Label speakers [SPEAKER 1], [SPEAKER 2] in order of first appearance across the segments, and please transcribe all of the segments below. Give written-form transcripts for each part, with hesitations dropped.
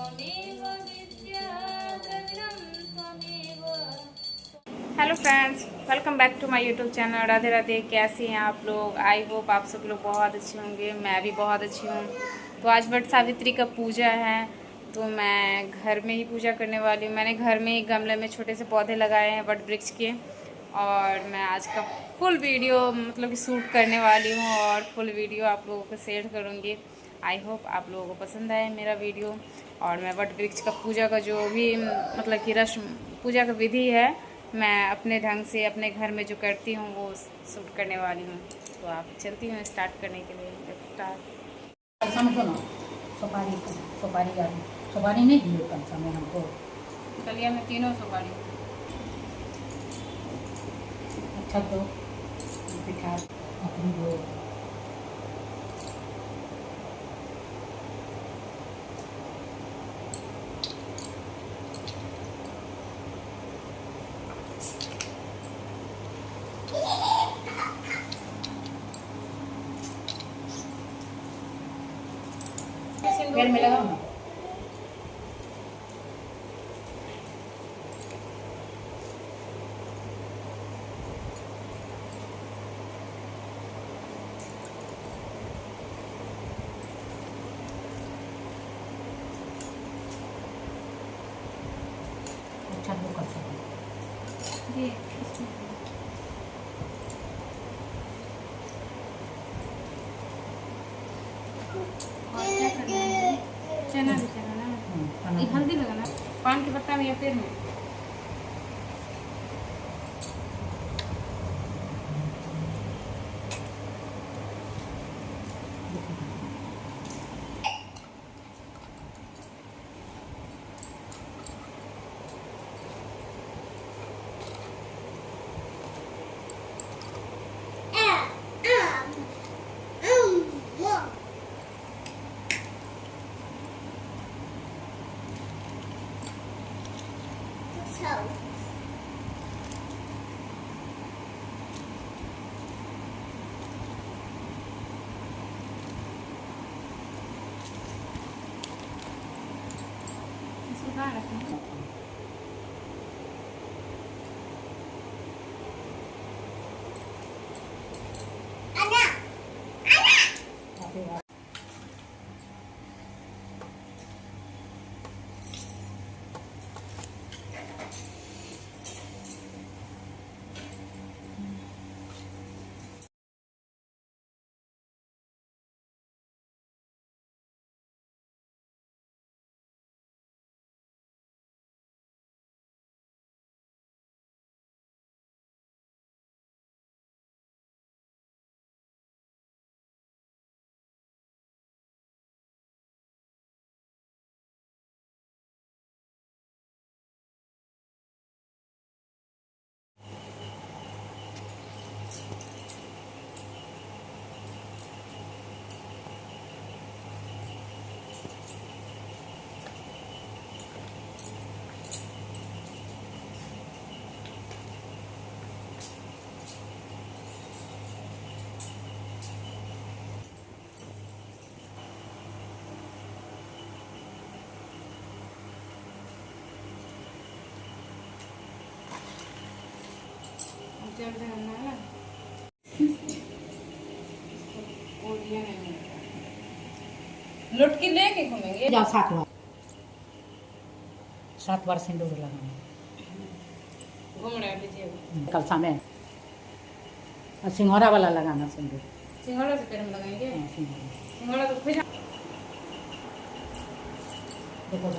[SPEAKER 1] त्वमेव विद्या द्रविणं त्वमेव।
[SPEAKER 2] Hello friends, welcome back to my YouTube channel. Radhe Radhe. कैसे हैं आप लोग? आई होप आप सब लोग बहुत अच्छे होंगे। मैं भी बहुत अच्छी हूँ। तो आज वट सावित्री का पूजा है, तो मैं घर में ही पूजा करने वाली हूँ। मैंने घर में ही गमले में छोटे से पौधे लगाए हैं वट वृक्ष के, और मैं आज का फुल वीडियो मतलब कि शूट करने वाली हूँ और फुल वीडियो आप लोगों को शेयर करूँगी। आई होप आप लोगों को पसंद आए मेरा वीडियो। और मैं वट वृक्ष का पूजा का जो भी मतलब कि रस्म पूजा का विधि है, मैं अपने ढंग से अपने घर में जो करती हूँ वो शूट करने वाली हूँ। तो आप चलती हूँ स्टार्ट करने के लिए। स्टार्ट।
[SPEAKER 3] समझो ना, सुपारी सुपारी आदि सुपारी नहीं दी कल समय हमको।
[SPEAKER 2] कलिया में तीनों सुपारी।
[SPEAKER 3] अच्छा तो पिठा अपनी वो पैर में लगाओ ना। अच्छा तो कर सकते
[SPEAKER 2] जी। चना भी चना ना, ये हल्दी लगाना, पान के पत्ता में या तेल में। इसको कहाँ रखें? लुटकी लेके घूमेंगे।
[SPEAKER 3] जाओ 7 बार सिंदूर लगाना।
[SPEAKER 2] घूम रहे लीजिए।
[SPEAKER 3] कल समय और सिंघोरा वाला लगाना सिंदूर।
[SPEAKER 2] सिंघाड़ा से पैर में लगाएंगे।
[SPEAKER 3] हाँ, सिंघोरा।
[SPEAKER 2] सिंघाड़ा तो खुश।
[SPEAKER 3] देखो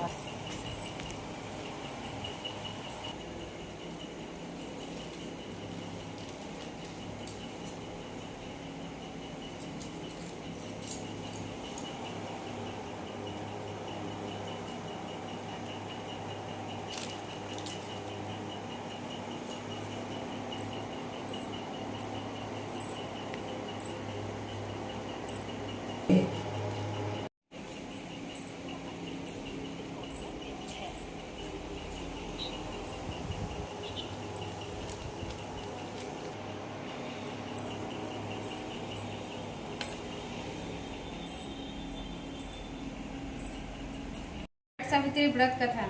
[SPEAKER 2] वट सावित्री व्रत कथा।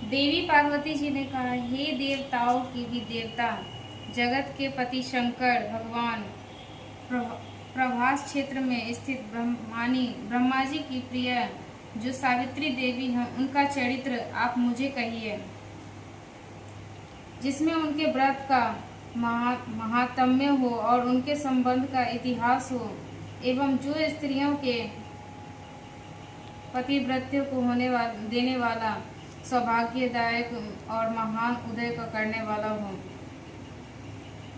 [SPEAKER 2] देवी पार्वती जी ने कहा, हे देवताओं की भी देवता, जगत के पति शंकर भगवान, प्रभास क्षेत्र में स्थित ब्रह्मा जी की प्रिय जो सावित्री देवी हैं, उनका चरित्र आप मुझे कहिए, जिसमें उनके व्रत का महात्म्य हो और उनके संबंध का इतिहास हो, एवं जो स्त्रियों के पतिव्रत्य को देने वाला, सौभाग्यदायक और महान उदय का करने वाला हो।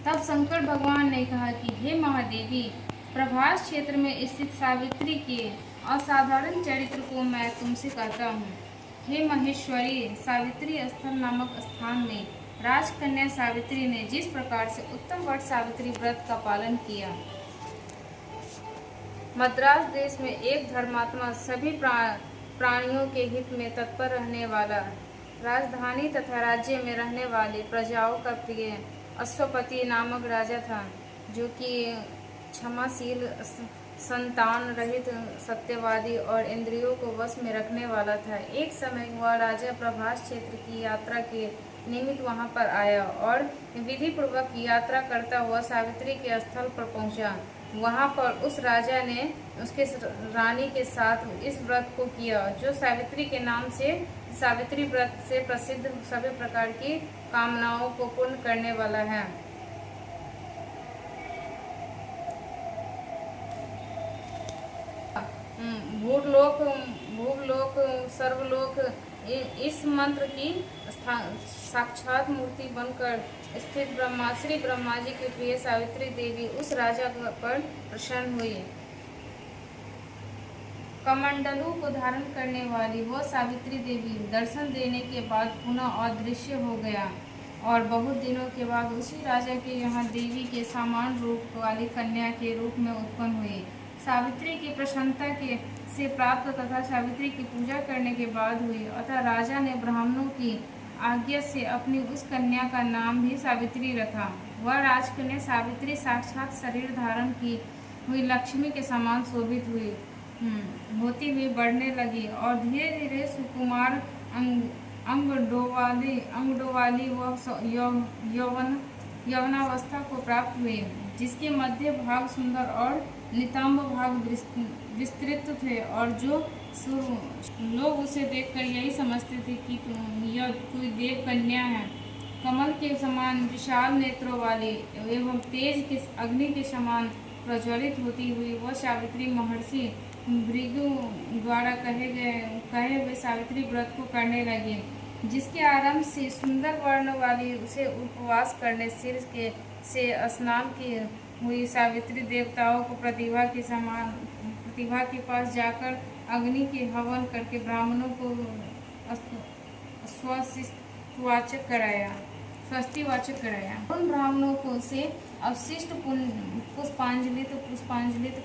[SPEAKER 2] तब शंकर भगवान ने कहा कि हे महादेवी, प्रभास क्षेत्र में स्थित सावित्री के असाधारण चरित्र को मैं तुमसे कहता हूँ। हे महेश्वरी, सावित्री स्थल नामक स्थान में राजकन्या सावित्री ने जिस प्रकार से उत्तम वट सावित्री व्रत का पालन किया, मद्रास देश में एक धर्मात्मा, सभी प्राणियों के हित में तत्पर रहने वाला, राजधानी तथा राज्य में रहने वाली प्रजाओं का प्रिय अश्वपति नामक राजा था, जो कि क्षमाशील, संतान रहित, सत्यवादी और इंद्रियों को वश में रखने वाला था। एक समय वह राजा प्रभास क्षेत्र की यात्रा के निमित्त वहां पर आया और विधि पूर्वक यात्रा करता हुआ सावित्री के स्थल पर पहुंचा। वहां पर उस राजा ने उसके रानी के साथ इस व्रत को किया, जो सावित्री के नाम से सावित्री व्रत से प्रसिद्ध सभी प्रकार की कामनाओं को पूर्ण करने वाला है। भूलोक सर्वलोक इस मंत्र की साक्षात मूर्ति बनकर स्थित श्री ब्रह्मा जी की प्रिय सावित्री देवी उस राजा पर प्रसन्न हुई। कमंडलू को धारण करने वाली वह सावित्री देवी दर्शन देने के बाद पुनः अदृश्य हो गया और बहुत दिनों के बाद उसी राजा के यहाँ देवी के समान रूप वाली कन्या के रूप में उत्पन्न हुई। सावित्री की प्रसन्नता से प्राप्त तथा सावित्री की पूजा करने के बाद हुई, अतः राजा ने ब्राह्मणों की आज्ञा से अपनी उस कन्या का नाम भी सावित्री रखा। वह राजकन्या सावित्री साक्षात शरीर धारण की हुई लक्ष्मी के समान शोभित होती हुई बढ़ने लगी और धीरे धीरे सुकुमार अंगडोवाली वह यौवनावस्था को प्राप्त हुई, जिसके मध्य भाग सुंदर और नितंब भाग विस्तृत थे और जो लोग उसे देखकर यही समझते थे कि यह कोई देव कन्या है। कमल के समान विशाल नेत्रों वाली एवं तेज के अग्नि के समान प्रज्वलित होती हुई वह सावित्री महर्षि भृगु द्वारा कहे हुए सावित्री व्रत को करने लगी, जिसके आरंभ से सुंदर वर्ण वाली उसे उपवास करने से स्नान की हुई सावित्री देवताओं को प्रतिभा के पास जाकर अग्नि के हवन करके ब्राह्मणों को स्वस्तिवाचक कराया। उन ब्राह्मणों को से अवशिष्ट पुष्पांजलित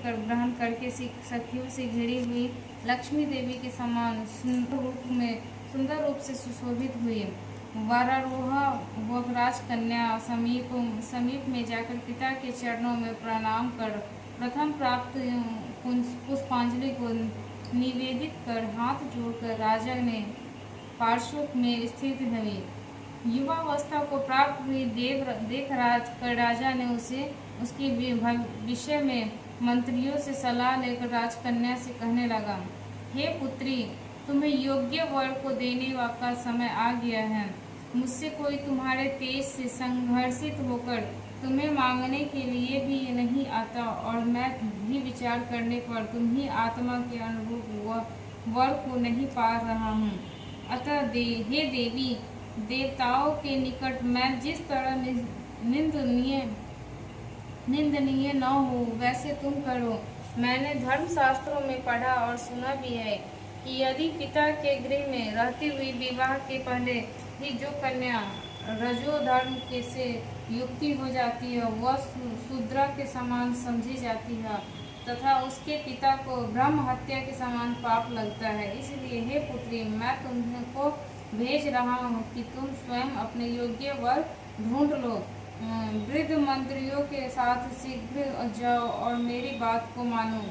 [SPEAKER 2] कर ग्रहण करके सखियों से घिरी हुई लक्ष्मी देवी के समान सुंदर रूप से सुशोभित हुई। वरारोहा वह राजकन्या समीप में जाकर पिता के चरणों में प्रणाम कर प्रथम प्राप्त पुष्पांजलि को निवेदित कर हाथ जोड़कर राजा ने पार्श्व में स्थित हुई। युवावस्था को प्राप्त हुई देख राजा ने उसके विषय में मंत्रियों से सलाह लेकर राजकन्या से कहने लगा, हे पुत्री, तुम्हें योग्य वर को देने का समय आ गया है। मुझसे कोई तुम्हारे तेज से संघर्षित होकर तुम्हें मांगने के लिए भी नहीं आता और मैं भी विचार करने पर तुम्ही आत्मा के अनुरूप वर को नहीं पा रहा हूँ। अतः हे देवी, देवताओं के निकट मैं जिस तरह निंदनीय न हो वैसे तुम करो। मैंने धर्मशास्त्रों में पढ़ा और सुना भी है कि यदि पिता के गृह में रहती हुई विवाह के पहले ही जो कन्या रजोधर्म के से युक्ति हो जाती है वह शूद्रा के समान समझी जाती है तथा उसके पिता को ब्रह्म हत्या के समान पाप लगता है। इसलिए हे पुत्री, मैं तुमको भेज रहा हूँ कि तुम स्वयं अपने योग्य वर ढूंढ लो। वृद्ध मंत्रियों के साथ शीघ्र जाओ और मेरी बात को मानो।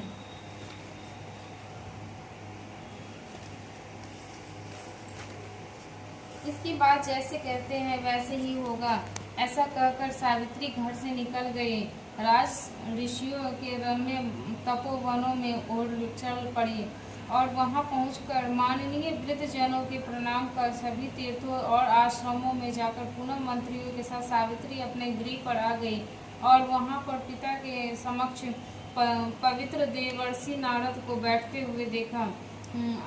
[SPEAKER 2] इसकी बात जैसे कहते हैं वैसे ही होगा। ऐसा कहकर सावित्री घर से निकल गई। राज ऋषियों के रम्य तपोवनों में ओर चल पड़ी और वहां पहुंचकर माननीय वृद्धजनों के प्रणाम कर सभी तीर्थों और आश्रमों में जाकर पुनः मंत्रियों के साथ सावित्री अपने गृह पर आ गई और वहां पर पिता के समक्ष पवित्र देवर्षि नारद को बैठते हुए देखा।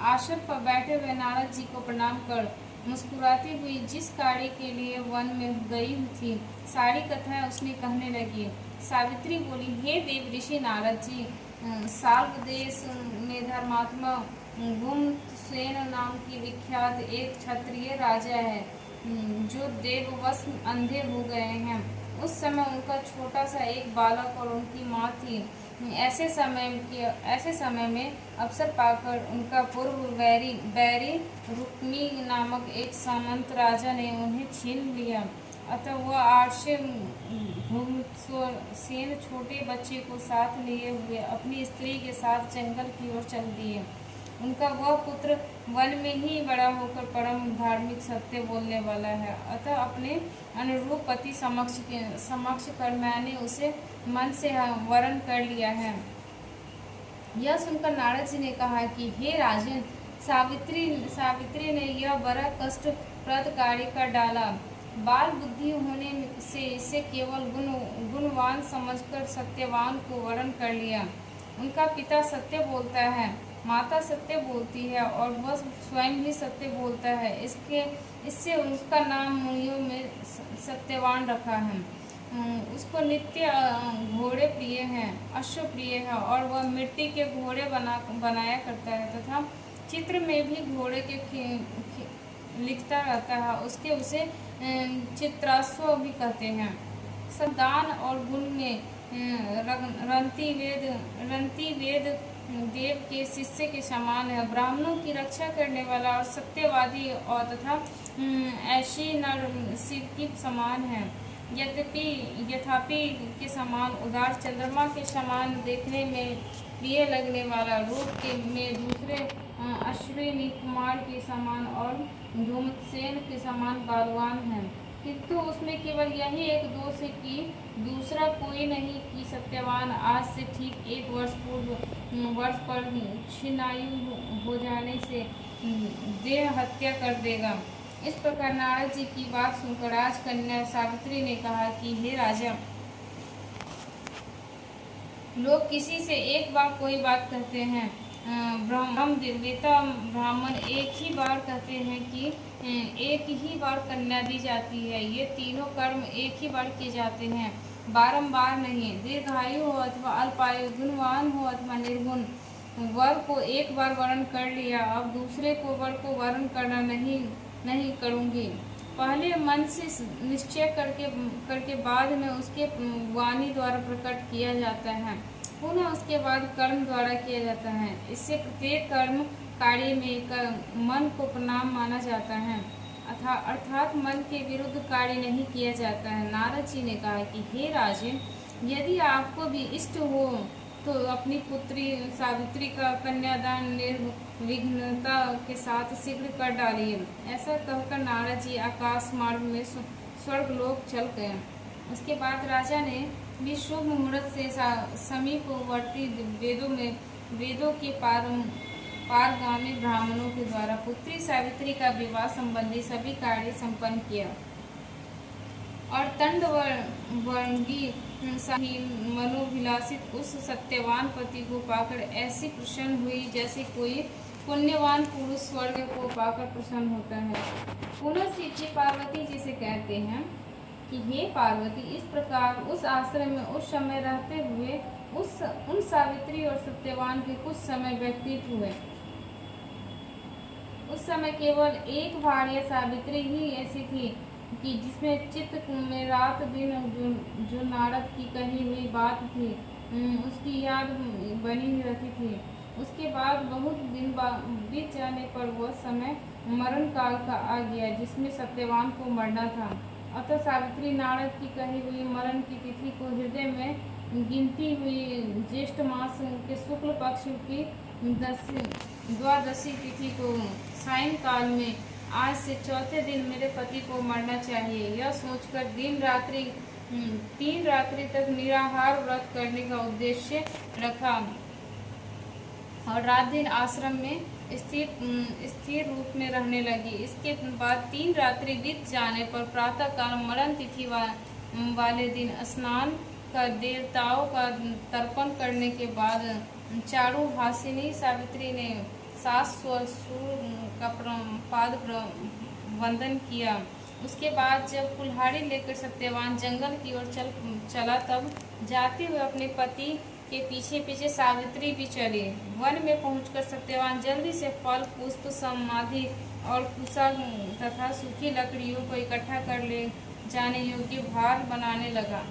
[SPEAKER 2] आसन पर बैठे हुए नारद जी को प्रणाम कर मुस्कुराती हुई जिस कार्य के लिए वन में गई थी सारी कथाएं उसने कहने लगी। सावित्री बोली, हे देव ऋषि नारद जी, साल्व देश में धर्मात्मा गुमसेन नाम की विख्यात एक क्षत्रिय राजा है जो देववश अंधे हो गए हैं। उस समय उनका छोटा सा एक बालक और उनकी माँ थी। ऐसे समय में अवसर पाकर उनका पूर्व बैरी रुक्मी नामक एक सामंत राजा ने उन्हें छीन लिया। अतः वह आर्षे सेन छोटे बच्चे को साथ लिए हुए अपनी स्त्री के साथ जंगल की ओर चल दिए। उनका वह पुत्र वन में ही बड़ा होकर परम धार्मिक सत्य बोलने वाला है। अतः अपने अनुरूप पति समक्ष कर मैंने उसे मन से वरण कर लिया है। यह सुनकर नारद जी ने कहा कि हे राजन, सावित्री ने यह बड़ा कष्टप्रद कार्य कर डाला। बाल बुद्धि होने से इसे केवल गुणवान समझकर सत्यवान को वरण कर लिया। उनका पिता सत्य बोलता है, माता सत्य बोलती है और वह स्वयं भी सत्य बोलता है। इससे उसका नाम मुनियों में सत्यवान रखा है। उसको नित्य घोड़े प्रिय हैं, अश्व प्रिय है और वह मिट्टी के घोड़े बनाया करता है तथा चित्र में भी घोड़े के लिखता रहता है। उसे चित्राश्व भी कहते हैं। संदान और गुण में रंती वेद देव के शिष्य के समान है। ब्राह्मणों की रक्षा करने वाला और सत्यवादी और तथा ऐशी नर शिव की समान है। यथापि के समान उदार चंद्रमा के समान देखने में प्रिय लगने वाला रूप में दूसरे अश्विनी कुमार के समान और धूमसेन के समान बलवान है। किंतु उसमें केवल यही एक दोष है कि दूसरा कोई नहीं कि सत्यवान आज से ठीक 1 वर्ष पर क्षीणायु हो जाने से देह हत्या कर देगा। इस प्रकार नारद जी की बात सुनकर राजकन्या सावित्री ने कहा कि हे राजा, लोग किसी से एक बार कोई बात कहते हैं। हम देवता ब्राह्मण एक ही बार कहते हैं कि एक ही बार कन्या दी जाती है। ये तीनों कर्म एक ही बार किए जाते हैं, बारंबार नहीं। दीर्घायु हो अथवा अल्पायु, गुणवान हो अथवा निर्गुण, वर को एक बार वर्ण कर लिया, अब दूसरे को वर को वर्ण करना नहीं करूँगी। पहले मन से निश्चय करके बाद में उसके वाणी द्वारा प्रकट किया जाता है, पुनः उसके बाद कर्म द्वारा किया जाता है। इससे प्रत्येक कर्म कार्य में मन को प्रणाम माना जाता है, अर्थात मन के विरुद्ध कार्य नहीं किया जाता है। नारद जी ने कहा कि हे राजन, यदि आपको भी इष्ट हो तो अपनी पुत्री सावित्री का कन्यादान निर्विघ्नता के साथ शीघ्र कर डालिए। ऐसा कहकर नारद जी आकाश मार्ग में स्वर्गलोक चल गए। उसके बाद राजा ने भी शुभ मुहूर्त से समीपवर्ती वेदों के पारगामी ब्राह्मणों के द्वारा पुत्री सावित्री का विवाह संबंधी सभी कार्य संपन्न किया और तंडवर्गी मनोभिलाषित उस सत्यवान पति को पाकर ऐसी प्रसन्न हुई जैसे कोई पुण्यवान पुरुष स्वर्ग को पाकर प्रसन्न होता है। पुनः शिव जी पार्वती जी से कहते हैं कि हे पार्वती, इस प्रकार उस आश्रम में उस समय रहते हुए उन सावित्री और सत्यवान के कुछ समय व्यतीत हुए। उस समय केवल एक भार्या सावित्री ही ऐसी थी कि जिसमें चित्त में रात दिन जो नारद की कही हुई बात थी उसकी याद बनी रहती थी। उसके बाद बहुत दिन बीत जाने पर वह समय मरण काल का आ गया जिसमें सत्यवान को मरना था। अतः सावित्री नारद की कही हुई मरण की तिथि को हृदय में गिनती हुई ज्येष्ठ मास के शुक्ल पक्ष की द्वादशी तिथि को सायंकाल में आज से चौथे दिन मेरे पति को मरना चाहिए। यह सोचकर तीन रात्रि तक निराहार व्रत करने का उद्देश्य रखा और रात दिन आश्रम में स्थिर रूप में रहने लगी। इसके बाद 3 रात्रि बीत जाने पर प्रातःकाल मरण तिथि वाले दिन स्नान कर देवताओं का तर्पण करने के बाद चारुहासिनी सावित्री ने सास ससुर का पाद वंदन किया। उसके बाद जब कुल्हाड़ी लेकर सत्यवान जंगल की ओर चला तब जाते हुए अपने पति के पीछे पीछे सावित्री भी चली। वन में पहुंचकर सत्यवान जल्दी से फल, पुष्प, समाधि और कुशा तथा सूखी लकड़ियों को इकट्ठा कर ले जाने योग्य भार बनाने लगा।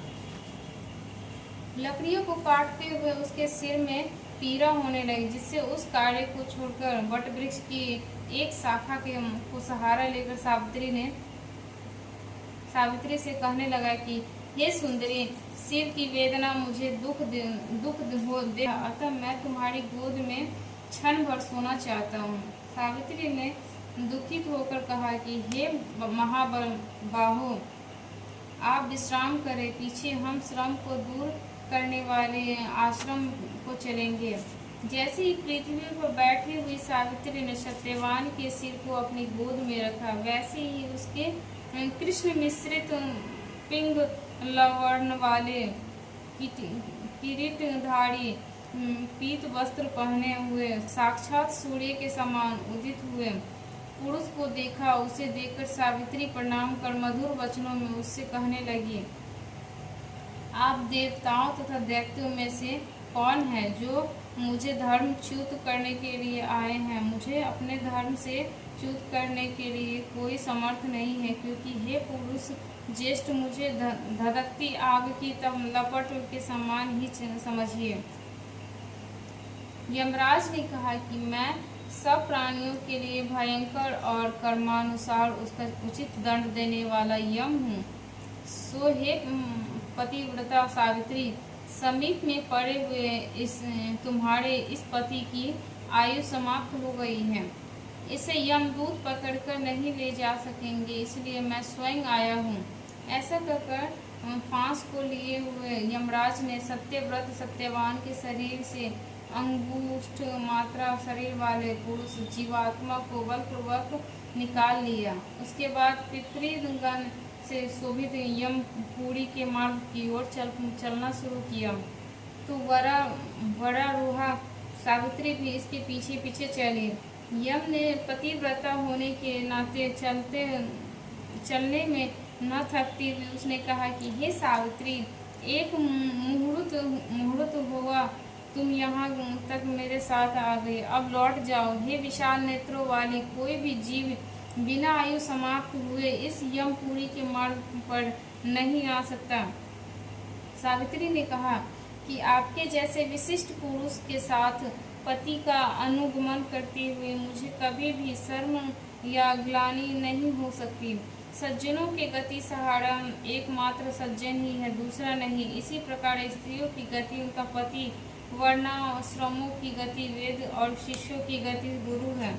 [SPEAKER 2] लकड़ियों को काटते हुए उसके सिर में पीड़ा होने लगी, जिससे उस कार्य को छोड़कर वटवृक्ष की एक शाखा को सहारा लेकर सावित्री से कहने लगा कि हे सुंदरी, सिर की वेदना मुझे दुख दे, अतः मैं तुम्हारी गोद में क्षण भर सोना चाहता हूँ। सावित्री ने दुखित होकर कहा कि हे महाबाहो, आप विश्राम करें, पीछे हम श्रम को दूर करने वाले आश्रम को चलेंगे। जैसे ही पृथ्वी पर बैठी हुई सावित्री ने सत्यवान के सिर को अपनी गोद में रखा, वैसे ही उसके कृष्ण मिश्रित पिंग लवर्ण वाले किरीटधारी पीत वस्त्र पहने हुए साक्षात सूर्य के समान उदित हुए पुरुष को देखा। उसे देखकर सावित्री प्रणाम कर मधुर वचनों में उससे कहने लगी, आप देवताओं तथा दैत्यों में से कौन है जो मुझे धर्मच्युत करने के लिए आए हैं? मुझे अपने धर्म से च्युत करने के लिए कोई समर्थ नहीं है, क्योंकि हे पुरुष ज्येष्ठ, मुझे धधकती आग की लपट के समान ही समझिए। यमराज ने कहा कि मैं सब प्राणियों के लिए भयंकर और कर्मानुसार उसका उचित दंड देने वाला यम हूँ। सो हे पतिव्रता सावित्री, समीप में पड़े हुए तुम्हारे इस पति की आयु समाप्त हो गई है। इसे यमदूत पकड़कर नहीं ले जा सकेंगे, इसलिए मैं स्वयं आया हूँ। ऐसा कहकर फांस को लिए हुए यमराज ने सत्यव्रत सत्यवान के शरीर से अंगुष्ठ मात्रा शरीर वाले पुरुष जीवात्मा को बलपूर्वक निकाल लिया। उसके बाद पितृगण से शोभित यमपुरी के मार्ग की ओर चलना शुरू किया। तो बड़ा रोहा सावित्री भी इसके पीछे पीछे चली। यम ने पतिव्रता होने के नाते चलने में न थकती हुई उसने कहा कि हे सावित्री, एक मुहूर्त हुआ तुम यहाँ तक मेरे साथ आ गए, अब लौट जाओ। हे विशाल नेत्रों वाली, कोई भी जीव बिना आयु समाप्त हुए इस यमपुरी के मार्ग पर नहीं आ सकता। सावित्री ने कहा कि आपके जैसे विशिष्ट पुरुष के साथ पति का अनुगमन करते हुए मुझे कभी भी शर्म या ग्लानि नहीं हो सकती। सज्जनों के गति सहारा एकमात्र सज्जन ही है, दूसरा नहीं। इसी प्रकार स्त्रियों की गति उनका पति, वर्णाश्रमों की गति वेद और शिष्यों की गति गुरु है।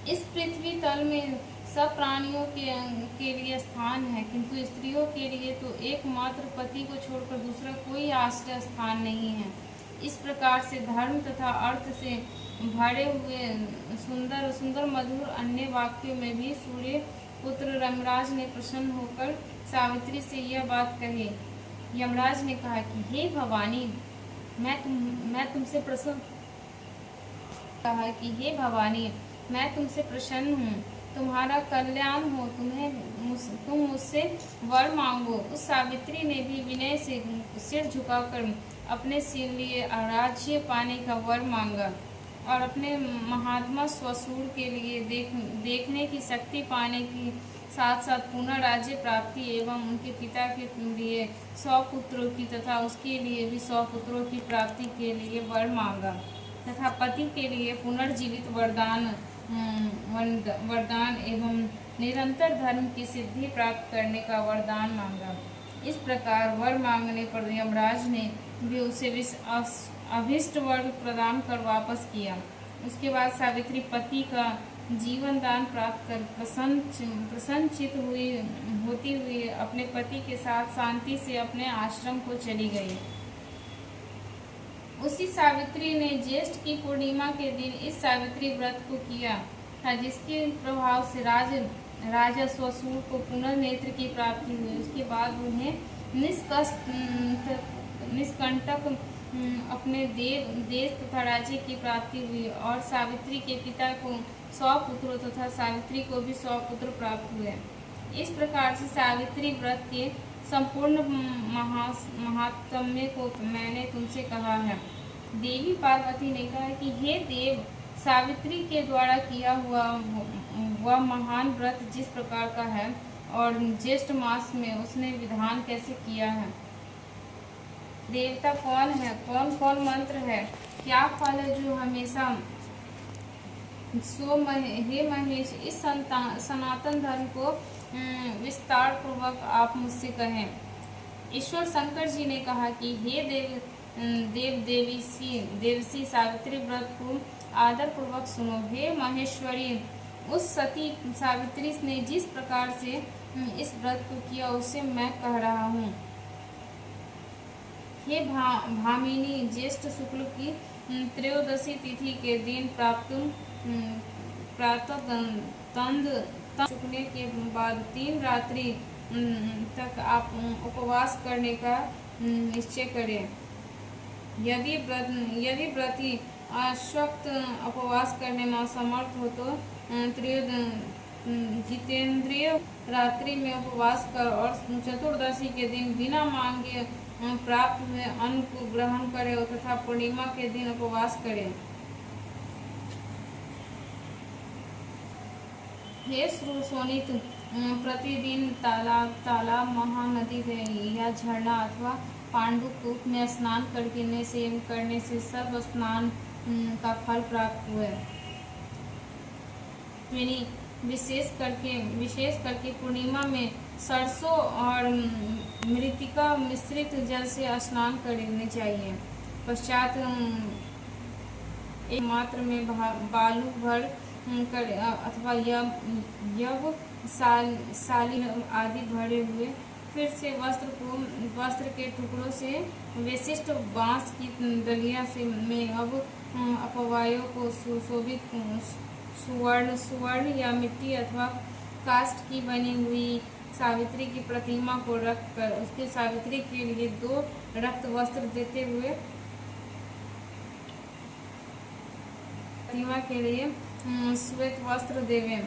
[SPEAKER 2] इस पृथ्वी तल में सब प्राणियों के लिए स्थान है, किंतु स्त्रियों के लिए तो एकमात्र पति को छोड़कर दूसरा कोई आश्रय स्थान नहीं है। इस प्रकार से धर्म तथा अर्थ से भरे हुए सुंदर सुंदर मधुर अन्य वाक्यों में भी सूर्य पुत्र यमराज ने प्रसन्न होकर सावित्री से यह बात कही। यमराज ने कहा कि हे भवानी, मैं तुमसे प्रसन्न हूँ, तुम्हारा कल्याण हो, तुम मुझसे वर मांगो। उस सावित्री ने भी विनय से सिर झुकाकर अपने सिर लिए राज्य पाने का वर मांगा और अपने महात्मा ससुर के लिए देखने की शक्ति पाने की साथ साथ पुनः राज्य प्राप्ति एवं उनके पिता के लिए 100 पुत्रों की तथा उसके लिए भी 100 पुत्रों की प्राप्ति के लिए वर मांगा तथा पति के लिए पुनर्जीवित वरदान एवं निरंतर धर्म की सिद्धि प्राप्त करने का वरदान मांगा। इस प्रकार वर मांगने पर यमराज ने भी उसे अभीष्ट वर प्रदान कर वापस किया। उसके बाद सावित्री पति का जीवन दान प्राप्त कर प्रसन्नचित होती हुई अपने पति के साथ शांति से अपने आश्रम को चली गई। उसी सावित्री ने ज्येष्ठ की पूर्णिमा के दिन इस सावित्री व्रत को किया था, जिसके प्रभाव से राजा स्वसूर को पुनः नेत्र की प्राप्ति हुई। उसके बाद उन्हें निष्कंटक अपने देश तथा राज्य की प्राप्ति हुई और सावित्री के पिता को 100 पुत्र तथा सावित्री को भी 100 पुत्र प्राप्त हुए। इस प्रकार से सावित्री व्रत के संपूर्ण महात्म्य को मैंने तुमसे कहा है। देवी पार्वती ने कहा कि हे देव, सावित्री के द्वारा किया हुआ वह महान व्रत जिस प्रकार का है और ज्येष्ठ मास में उसने विधान कैसे किया है। देवता कौन है, कौन कौन मंत्र है, क्या फल है जो हमेशा हे महेश, इस सनातन धर्म को विस्तार पूर्वक आप मुझसे कहें। ईश्वर शंकर जी ने कहा कि हे देवसी सावित्री व्रत को आदर पूर्वक सुनो। हे महेश्वरी, उस सती सावित्री ने जिस प्रकार से इस व्रत को किया उसे मैं कह रहा हूँ। हे भामिनी, ज्येष्ठ शुक्ल की त्रयोदशी तिथि के दिन प्रातः तंद चुकने के बाद 3 रात्रि तक आप उपवास करने का निश्चय करें। यदि व्रती अशक्त उपवास करने में असमर्थ हो तो जितेंद्रिय रात्रि में उपवास कर और चतुर्दशी के दिन बिना मांगे प्राप्त हुए अन्न को ग्रहण करे तथा पूर्णिमा के दिन उपवास करे। हे शोणित, प्रतिदिन तालाब महानदी या झरना अथवा पांडुकूप में स्नान करने से सर्व स्नान का फल प्राप्त हुए। विशेष करके पूर्णिमा में सरसों और मृतिका मिश्रित जल से स्नान करने चाहिए। पश्चात एक मात्र में बालू भर कर अथवा यव साली आदि भरे हुए फिर से वस्त्र के टुकड़ों से विशिष्ट बांस की डलिया से में अपवायों को सुशोभित सुवर्ण या मिट्टी अथवा काष्ठ की बनी हुई सावित्री की प्रतिमा को रख कर उसके सावित्री के लिए 2 रक्त वस्त्र देते हुए प्रतिमा के लिए श्वेत वस्त्र देवे।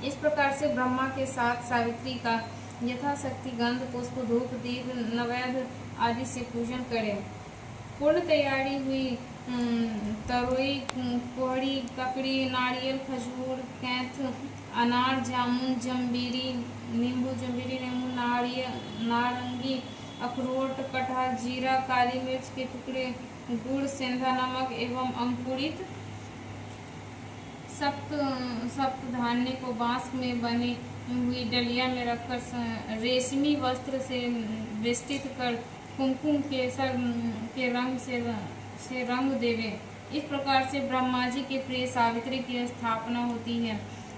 [SPEAKER 2] इस प्रकार से ब्रह्मा के साथ सावित्री का यथाशक्ति गंध पुष्प धूप दीप नैवेद्य आदि से पूजन करें। पूर्ण तैयारी हुई तरोई, कोहड़ी, ककड़ी, नारियल, खजूर, कैथ, अनार, जामुन, जम्बीरी, नींबू, नारंगी, अखरोट, कटहल, जीरा, काली मिर्च के टुकड़े, गुड़, सेंधा नमक एवं अंकुरित सप्त धान्य को बांस में बनी हुई डलिया में रखकर रेशमी वस्त्र से वेष्टित कर कुमकुम केसर के रंग से रंग देवे। इस प्रकार से ब्रह्मा जी के प्रिय सावित्री की स्थापना होती है।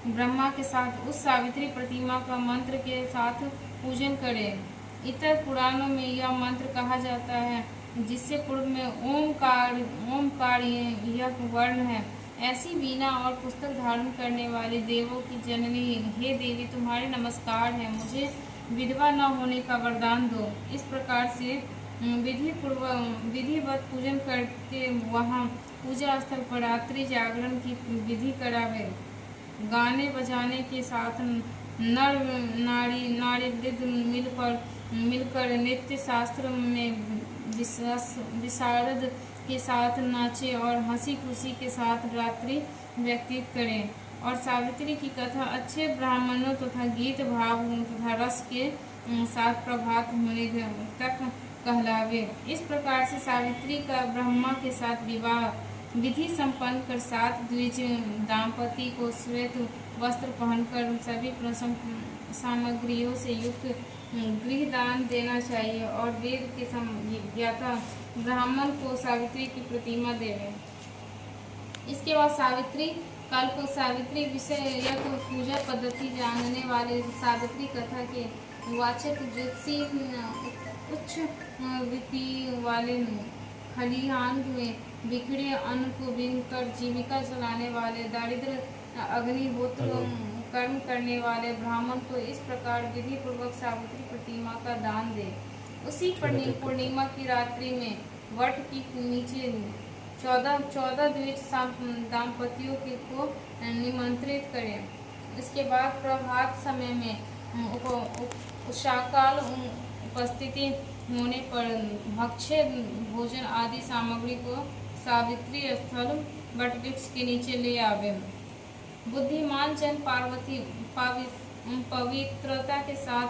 [SPEAKER 2] ब्रह्मा के साथ उस सावित्री प्रतिमा का मंत्र के साथ पूजन करें। इतर पुराणों में यह मंत्र कहा जाता है जिससे पूर्व में ओमकार यह वर्ण है। ऐसी वीणा और पुस्तक धारण करने वाले देवों की जननी, हे देवी, तुम्हारे नमस्कार है। मुझे विधवा न होने का वरदान दो। इस प्रकार से विधिवत पूजन करके वहाँ पूजा स्थल पर रात्रि जागरण की विधि करावे। गाने बजाने के साथ नर नारी वृद्ध मिलकर नृत्य शास्त्र में विशारद के साथ नाचे और हंसी खुशी के साथ रात्रि व्यतीत करें और सावित्री की कथा अच्छे ब्राह्मणों तथा गीत भाव तथा रस के साथ प्रभात होने तक कहलावे। इस प्रकार से सावित्री का ब्रह्मा के साथ विवाह विधि संपन्न कर 7 द्विज दाम्पति को श्वेत वस्त्र पहनकर सभी सामग्रियों से युक्त गृह दान देना चाहिए और वेद के ज्ञाता ब्राह्मण को सावित्री की प्रतिमा देवे। इसके बाद सावित्री कल्प सावित्री विषय यह पूजा पद्धति जानने वाले सावित्री कथा के वाचक ज्योतिषी उच्च वृत्ति वाले खलिहान में बिखरे अन्न को बीन कर जीविका चलाने वाले दारिद्र अग्निहोत्र कर्म करने वाले ब्राह्मण को इस प्रकार विधि पूर्वक सावित्री प्रतिमा का दान दे। उसी पूर्णिमा की रात्रि में वट की नीचे 14 द्विज दाम्पतियों को निमंत्रित करें। इसके बाद प्रभात समय में उषाकाल उपस्थिति होने पर भक्ष्य भोजन आदि सामग्री को सावित्री स्थल वटवृक्ष के नीचे ले आवे। बुद्धिमान जन पार्वती पवित्रता के साथ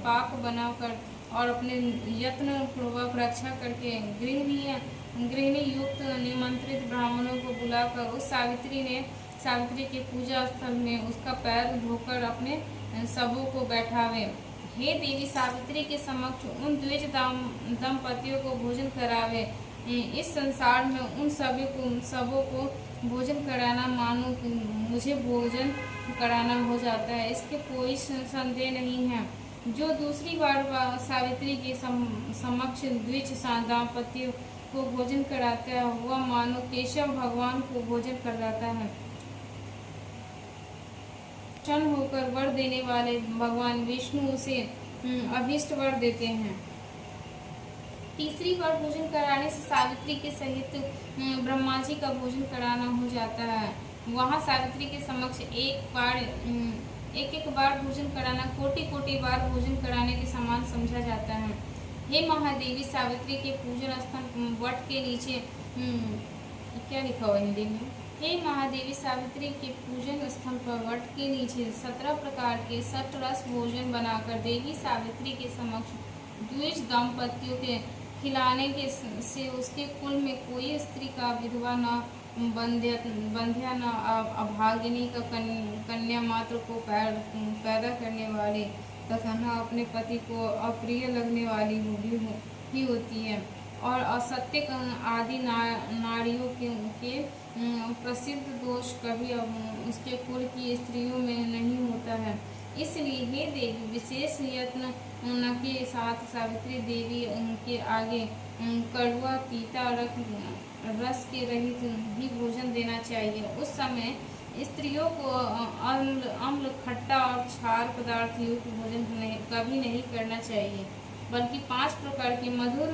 [SPEAKER 2] पाक बनाकर और अपने यत्न पूर्वक रक्षा करके गृहिणी युक्त निमंत्रित ब्राह्मणों को बुलाकर उस सावित्री के पूजा स्थल में उसका पैर धोकर अपने सबों को बैठावे। हे देवी सावित्री के समक्ष उन द्विज दंपतियों को भोजन करावे। इस संसार में उन सबों को भोजन कराना मानो मुझे भोजन कराना हो जाता है, इसके कोई संदेह नहीं है। जो दूसरी बार सावित्री के समक्ष द्विज दाम्पत्य को भोजन कराता है वह मानो केशव भगवान को भोजन कराता है। क्षण होकर वर देने वाले भगवान विष्णु उसे अभीष्ट वर देते हैं। तीसरी बार भोजन कराने से सावित्री के सहित ब्रह्मा जी का भोजन कराना हो जाता है। वहाँ सावित्री के समक्ष एक बार भोजन कराना कोटि बार भोजन कराने के समान समझा जाता है। हे महादेवी सावित्री के पूजन स्थान वट के नीचे क्या लिखा हुआ हिंदी में? हे महादेवी सावित्री के पूजन स्थल पर वट के नीचे 17 प्रकार के सठ रस भोजन बनाकर देवी सावित्री के समक्ष द्विज दंपतियों के खिलाने के से उसके कुल में कोई स्त्री का विधवा न बंध्या न अभागिनी का कन्या मात्र को पैदा करने वाली तथा न अपने पति को अप्रिय लगने वाली ही होती है और असत्य आदि नारियों के प्रसिद्ध दोष कभी उसके कुल की स्त्रियों में नहीं होता है। इसलिए हे देवी विशेष यत्न के साथ सावित्री देवी के आगे कड़वा तीता रस के रहित ही भोजन देना चाहिए। उस समय स्त्रियों को अम्ल खट्टा और क्षार पदार्थ युक्त भोजन कभी नहीं करना चाहिए, बल्कि 5 प्रकार के मधुर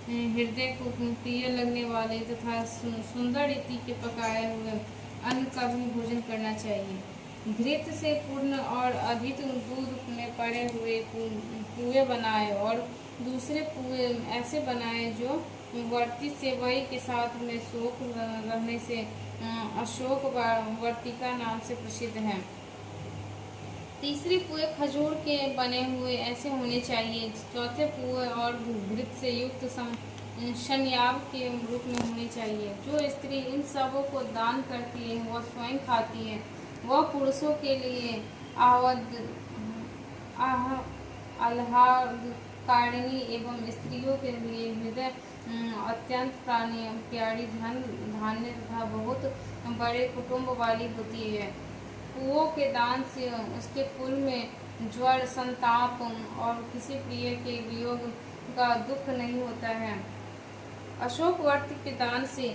[SPEAKER 2] हृदय को प्रिय लगने वाले तथा सुंदर रीति के पकाए हुए अन्न का भी भोजन करना चाहिए। घृत से पूर्ण और अधिक दूध में पड़े हुए पुए बनाए और दूसरे पुए ऐसे बनाए जो वर्ती सेवई के साथ में शोक रहने से अशोक वर्तिका नाम से प्रसिद्ध है। तीसरे पुए खजूर के बने हुए ऐसे होने चाहिए। चौथे पुए और घृत से युक्त शनियाव के रूप में होने चाहिए। जो स्त्री इन सबों को दान करती है वह स्वयं खाती है। वह पुरुषों के लिए आह्लादकारिणी एवं स्त्रियों के लिए हृदय अत्यंत प्यारी धान्य तथा बहुत बड़े कुटुंब वाली होती है। पुओं के दान से उसके कुल में ज्वर संताप और किसी प्रिय के वियोग का दुख नहीं होता है। अशोक वर्त के दान से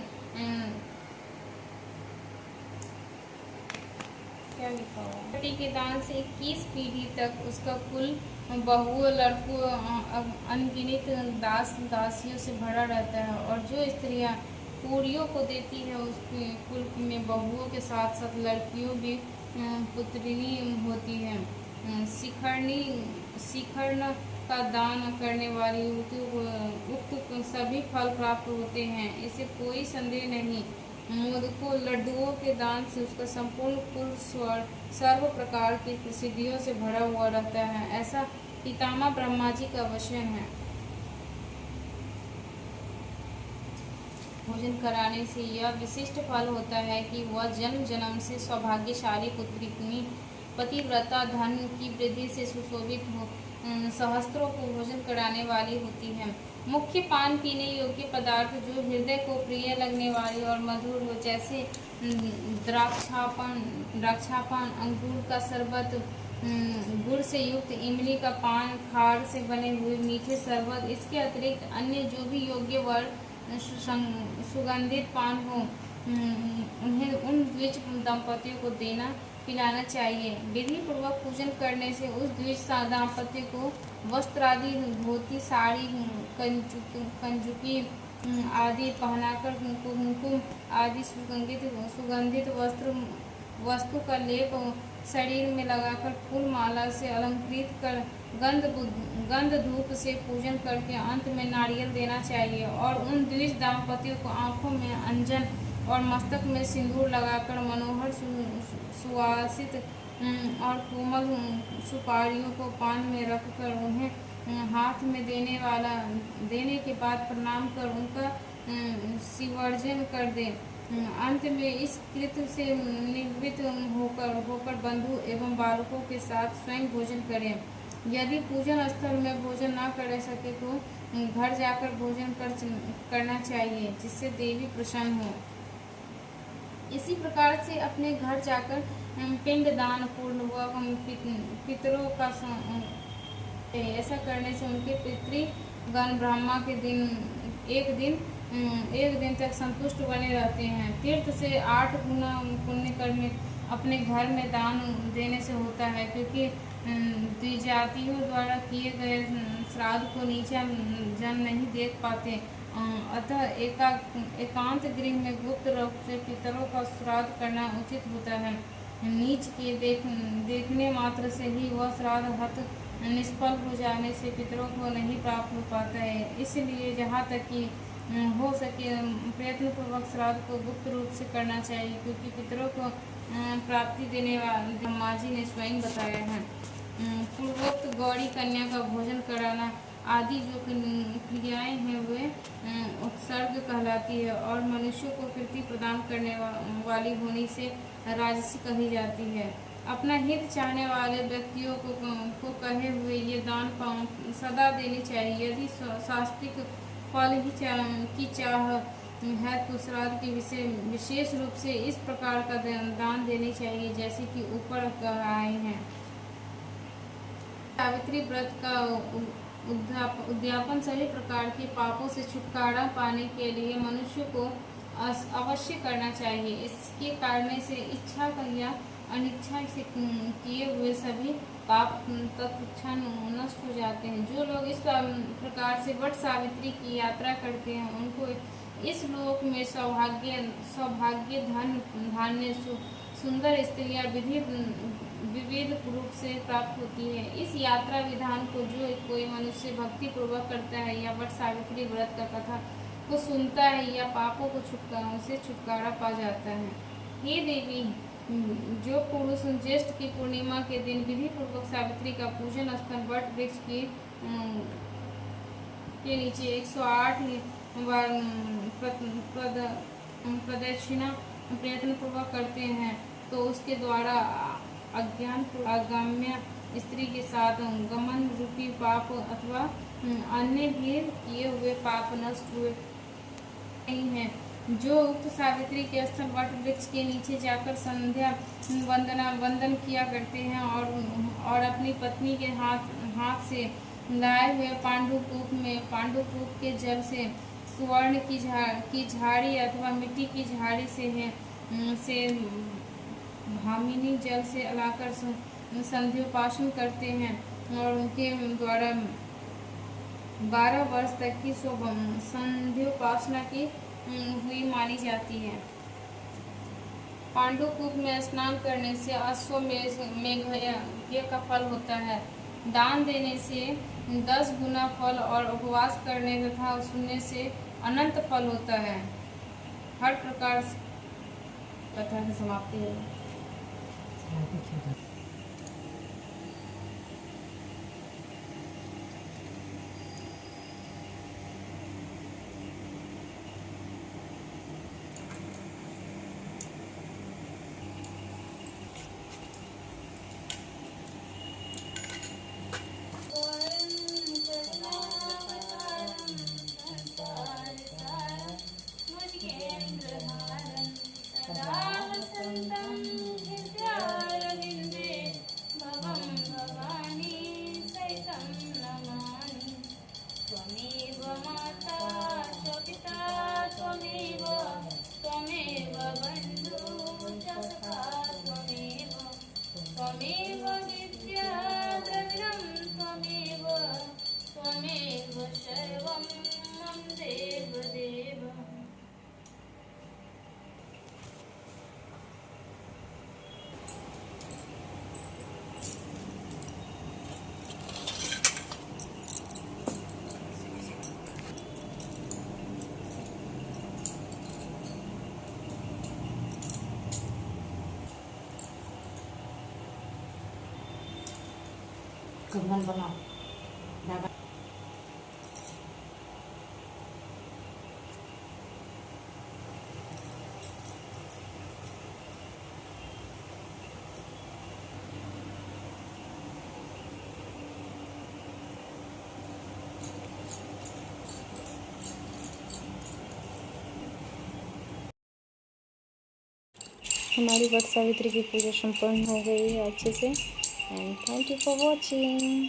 [SPEAKER 2] क्या लिखा हुआ? बेटी के दान से 21 पीढ़ी तक उसका कुल बहुओं लड़कों अनगिनत दास दासियों से भरा रहता है। और जो स्त्रियां पूरियों को देती है उसके कुल में बहुओं के साथ साथ लड़कियों भी पुत्रिनी होती है। शिखरण का दान करने वाली उक्त सभी फल प्राप्त होते हैं, इसे कोई संदेह नहीं। मोदकों लड्डुओं के दान से उसका संपूर्ण कुल सर्व प्रकार की सिद्धियों से भरा हुआ रहता है, ऐसा पितामह ब्रह्मा जी का वचन है। भोजन कराने से यह विशिष्ट फल होता है कि वह जन्म जन्म से सौभाग्यशाली पुत्री पतिव्रता धन की वृद्धि से सुशोभित सहस्त्रों को भोजन कराने वाली होती है। मुख्य पान पीने योग्य पदार्थ जो हृदय को प्रिय लगने वाले और मधुर हो, जैसे द्राक्षापान, अंगूर का शरबत, गुड़ से युक्त इमली का पान, खार से बने हुए मीठे शरबत। इसके अतिरिक्त अन्य जो भी योग्य वर सुगंधित पान हो उन्हें उन द्विज दंपतियों को देना पिलाना चाहिए। विधि पूर्वक पूजन करने से उस द्विज दाम्पत्य को वस्त्र आदि, धोती, साड़ी, कंजुकी आदि पहनाकर कुमकुम आदि सुगंधित वस्तु का लेप शरीर में लगाकर फूल माला से अलंकृत कर गंध धूप से पूजन करके अंत में नारियल देना चाहिए। और उन द्विज दाम्पत्यों को आंखों में अंजन और मस्तक में सिंदूर लगाकर मनोहर सुवासित और कोमल सुपारियों को पान में रखकर उन्हें हाथ में देने के बाद प्रणाम कर उनका शिवर्जन कर दे। अंत में इस कृत्य से निवृत्त होकर बंधु एवं बालकों के साथ स्वयं भोजन करें। यदि पूजन स्थल में भोजन न कर सके तो घर जाकर भोजन करना चाहिए, जिससे देवी प्रसन्न हो। इसी प्रकार से अपने घर जाकर पिंडदान पूर्वक पितरों का ऐसा करने से उनके पितृगण ब्रह्मा के एक दिन तक संतुष्ट बने रहते हैं। तीर्थ से 8 गुना पुण्य कर्म अपने घर में दान देने से होता है, क्योंकि द्विजातियों द्वारा किए गए श्राद्ध को नीचा जन नहीं देख पाते। अतः एकांत गृह में गुप्त रूप से पितरों का श्राद्ध करना उचित होता है। नीच के देखने मात्र से ही वह श्राद्ध हत निष्फल हो जाने से पितरों को नहीं प्राप्त हो पाता है। इसलिए जहाँ तक कि हो सके प्रयत्नपूर्वक श्राद्ध को गुप्त रूप से करना चाहिए, क्योंकि पितरों को प्राप्ति देने वाले ब्रह्मा जी ने स्वयं बताया है। पूर्वोक्त गौरी कन्या का भोजन कराना आदि जो क्रियाएं हैं वे उत्सर्ग कहलाती है और मनुष्यों को कीर्ति प्रदान करने वाली होने से राजसी कही जाती है। अपना हित चाहने वाले व्यक्तियों को कहे हुए ये दान सदा देनी चाहिए। यदि शास्त्रिक फल ही की चाह है तो श्राद्ध के विशेष रूप से इस प्रकार का दान देनी चाहिए, जैसे कि ऊपर कहाए हैं। सावित्री व्रत का उद्यापन सभी प्रकार के पापों से छुटकारा पाने के लिए मनुष्य को अवश्य करना चाहिए। इसके कारण से इच्छा या अनिच्छा से किए हुए सभी पाप तत्क्षण नष्ट हो जाते हैं। जो लोग इस प्रकार से वट सावित्री की यात्रा करते हैं उनको इस लोक में सौभाग्य धन धान्य सुंदर स्त्रियां विविध रूप से प्राप्त होती है। इस यात्रा विधान को जो कोई मनुष्य भक्ति पूर्वक करता है या वट सावित्री व्रत का कथा को सुनता है या पापों को छुटकारा पा जाता है। हे देवी, जो पुरुष ज्येष्ठ की पूर्णिमा के दिन विधि पूर्वक सावित्री का पूजन स्थल वट वृक्ष के नीचे 108 बार प्रदक्षिणा प्रयत्न पूर्वक करते हैं तो उसके द्वारा अगम्य स्त्री के साथ गमन रूपी पाप अथवा अन्य भी किए हुए पाप नष्ट हुए नहीं हैं। जो उक्त सावित्री के स्थल वट वृक्ष के नीचे जाकर संध्या वंदन किया करते हैं और अपनी पत्नी के हाथ से लाए हुए पांडुकूप के जल से स्वर्ण की झाड़ी अथवा मिट्टी की झाड़ी से भामिनी जल से लाकर संध्योपासन करते हैं और उनके द्वारा 12 वर्ष तक की संध्योपासना की हुई मानी जाती है। पांडुकूप में स्नान करने से अश्वमेघ यज्ञ का फल होता है। दान देने से 10 गुना फल और उपवास करने तथा सुनने से अनंत फल होता है। हर प्रकार कथा की समाप्ति है।
[SPEAKER 1] हृदयारविन्दे भवं भवानी सहितं नमामि त्वमेव माता च पिता त्वमेव बन्धु च सखा त्वमेव विद्या द्रविणं त्वमेव सर्वं मम देवदेव।
[SPEAKER 3] कंगन बनाओ धागा
[SPEAKER 2] हमारी वट सावित्री की पूजा संपन्न हो गई है अच्छे से। And thank you for watching.